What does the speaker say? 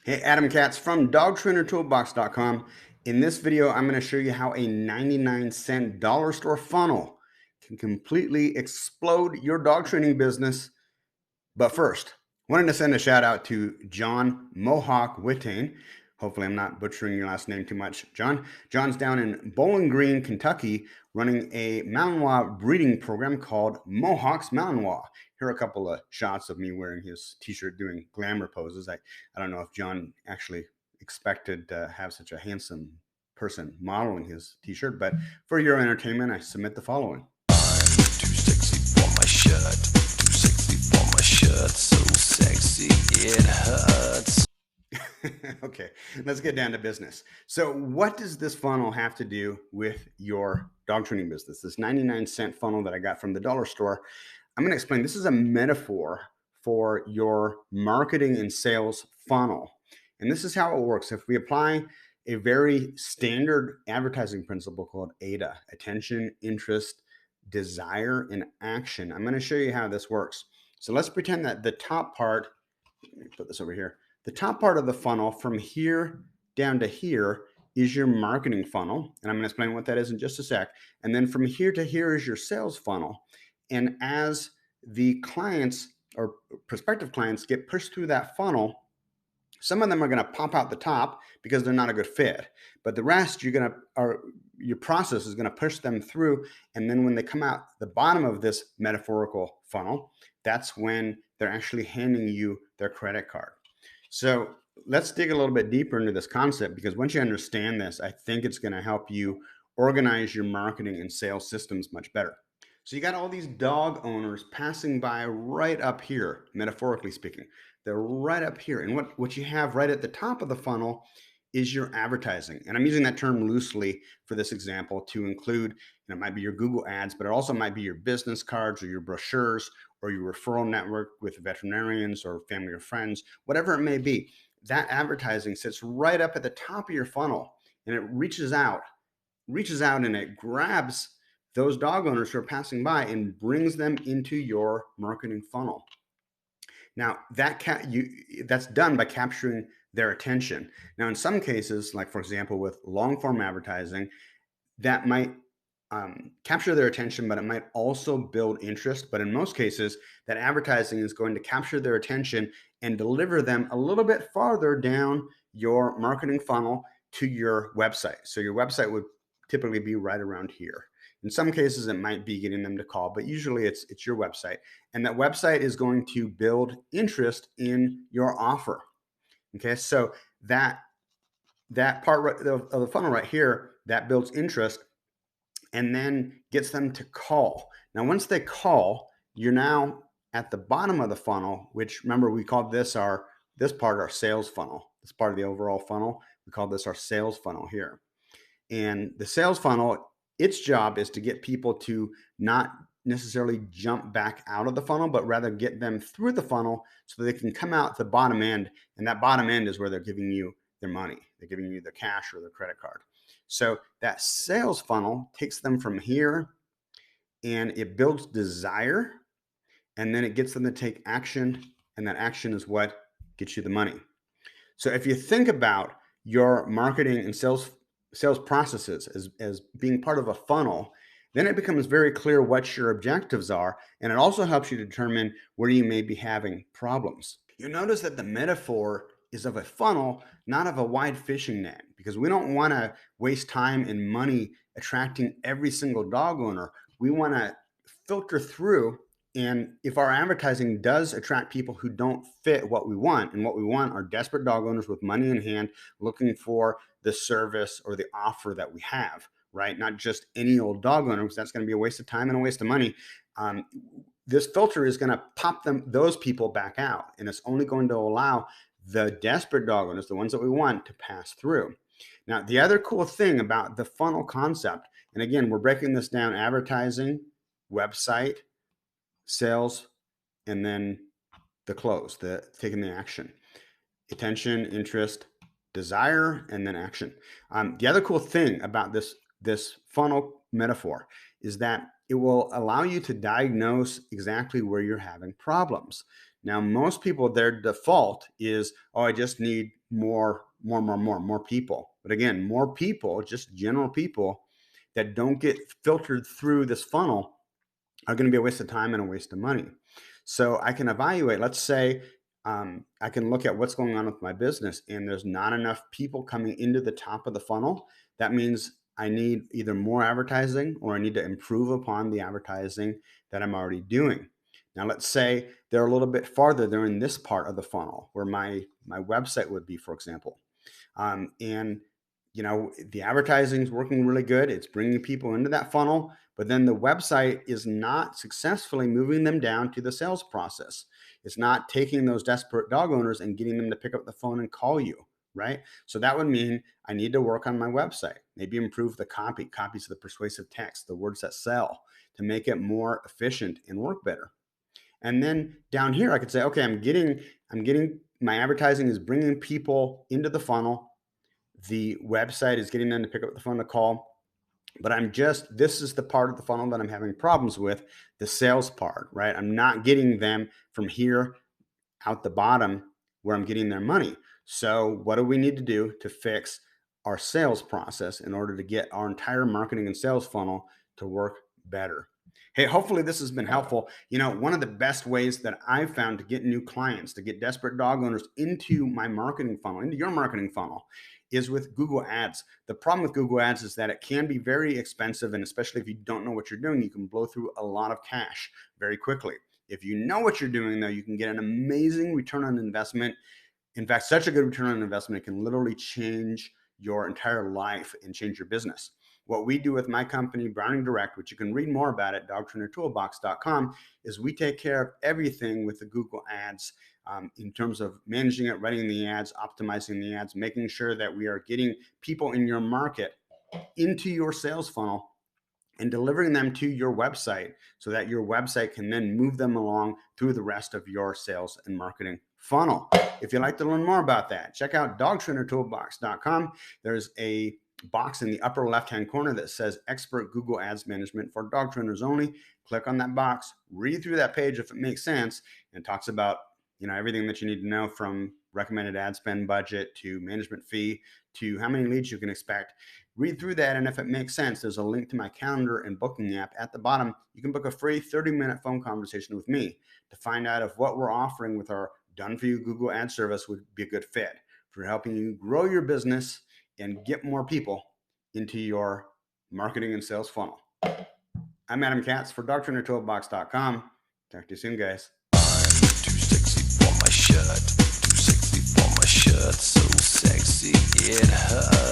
Hey, Adam Katz from dogtrainertoolbox.com. In this video, I'm going to show you how a 99-cent dollar store funnel can completely explode your dog training business. But first, I wanted to send a shout out to John Mohawk Malinois. Hopefully, I'm not butchering your last name too much, John. John's down in Bowling Green, Kentucky, running a Malinois breeding program called Mohawk Malinois. Here are a couple of shots of me wearing his t-shirt doing glamour poses. I don't know if John actually expected to have such a handsome person modeling his t-shirt, but for your entertainment, I submit the following. Too sexy for my shirt. Too sexy for my shirt. So sexy it hurts. Okay, let's get down to business. So, what does this funnel have to do with your dog training business? This 99-cent funnel that I got from the dollar store. I'm going to explain. This is a metaphor for your marketing and sales funnel. And this is how it works. If we apply a very standard advertising principle called AIDA, attention, interest, desire, and action, I'm going to show you how this works. So let's pretend that the top part, let me put this over here. The top part of the funnel from here down to here is your marketing funnel. And I'm going to explain what that is in just a sec. And then from here to here is your sales funnel. And as the clients or prospective clients get pushed through that funnel, some of them are going to pop out the top because they're not a good fit, but the rest your process is going to push them through. And then when they come out the bottom of this metaphorical funnel, that's when they're actually handing you their credit card. So let's dig a little bit deeper into this concept, because once you understand this, I think it's going to help you organize your marketing and sales systems much better. So you got all these dog owners passing by right up here, metaphorically speaking. They're right up here. And what you have right at the top of the funnel is your advertising. And I'm using that term loosely for this example to include, it might be your Google ads, but it also might be your business cards or your brochures or your referral network with veterinarians or family or friends, whatever it may be. That advertising sits right up at the top of your funnel, and it reaches out and it grabs those dog owners who are passing by and brings them into your marketing funnel. Now, that's done by capturing their attention. Now, in some cases, like for example, with long form advertising, that might capture their attention, but it might also build interest. But in most cases, that advertising is going to capture their attention and deliver them a little bit farther down your marketing funnel to your website. So your website would typically be right around here. In some cases, it might be getting them to call, but usually it's your website. And that website is going to build interest in your offer. Okay, so that part of the funnel right here, that builds interest and then gets them to call. Now, once they call, you're now at the bottom of the funnel, which remember we called this part our sales funnel. This part of the overall funnel, we call this our sales funnel here. And the sales funnel, its job is to get people to not necessarily jump back out of the funnel, but rather get them through the funnel so they can come out the bottom end. And that bottom end is where they're giving you their money. They're giving you their cash or their credit card. So that sales funnel takes them from here and it builds desire, and then it gets them to take action, and that action is what gets you the money. So if you think about your marketing and sales processes as being part of a funnel, then it becomes very clear what your objectives are, and it also helps you determine where you may be having problems. You notice that the metaphor is of a funnel, not of a wide fishing net, because we don't want to waste time and money attracting every single dog owner. We want to filter through, and if our advertising does attract people who don't fit what we want, and what we want are desperate dog owners with money in hand looking for the service or the offer that we have, right? Not just any old dog owner, because that's going to be a waste of time and a waste of money. This filter is going to pop those people back out, and it's only going to allow the desperate dog owners, the ones that we want, to pass through. Now, the other cool thing about the funnel concept, and again, we're breaking this down: advertising, website, sales, and then the close, the taking the action, attention, interest, desire, and then action. The other cool thing about this funnel metaphor is that it will allow you to diagnose exactly where you're having problems. Now, most people, their default is, oh, I just need more people. But again, more people, just general people that don't get filtered through this funnel are going to be a waste of time and a waste of money. So I can evaluate, let's say, I can look at what's going on with my business and there's not enough people coming into the top of the funnel. That means I need either more advertising or I need to improve upon the advertising that I'm already doing. Now, let's say they're a little bit farther. They're in this part of the funnel where my website would be, for example. And the advertising is working really good. It's bringing people into that funnel, but then the website is not successfully moving them down to the sales process. It's not taking those desperate dog owners and getting them to pick up the phone and call you, right? So that would mean I need to work on my website, maybe improve the copies of the persuasive text, the words that sell, to make it more efficient and work better. And then down here, I could say, okay, I'm getting my advertising is bringing people into the funnel. The website is getting them to pick up the phone to call, but this is the part of the funnel that I'm having problems with, the sales part, right? I'm not getting them from here out the bottom where I'm getting their money. So what do we need to do to fix our sales process in order to get our entire marketing and sales funnel to work better? Hey, hopefully this has been helpful. One of the best ways that I've found to get new clients, to get desperate dog owners into my marketing funnel, into your marketing funnel, is with Google Ads. The problem with Google Ads is that it can be very expensive, and especially if you don't know what you're doing, you can blow through a lot of cash very quickly. If you know what you're doing, though, you can get an amazing return on investment. In fact, such a good return on investment, it can literally change your entire life and change your business. What we do with my company, Browning Direct, which you can read more about at dogtrainertoolbox.com, is we take care of everything with the Google Ads in terms of managing it, writing the ads, optimizing the ads, making sure that we are getting people in your market into your sales funnel and delivering them to your website so that your website can then move them along through the rest of your sales and marketing funnel. If you'd like to learn more about that, check out dogtrainertoolbox.com. There's a box in the upper left-hand corner that says Expert Google Ads Management for Dog Trainers Only. Click on that box, read through that page if it makes sense, and talks about everything that you need to know, from recommended ad spend budget to management fee to how many leads you can expect. Read through that, and if it makes sense, there's a link to my calendar and booking app at the bottom. You can book a free 30-minute phone conversation with me to find out if what we're offering with our done-for-you Google Ad service would be a good fit for helping you grow your business and get more people into your marketing and sales funnel. I'm Adam Katz for dogtrainertoolbox.com. Talk to you soon, guys. Too sexy for my shirt, so sexy it hurts.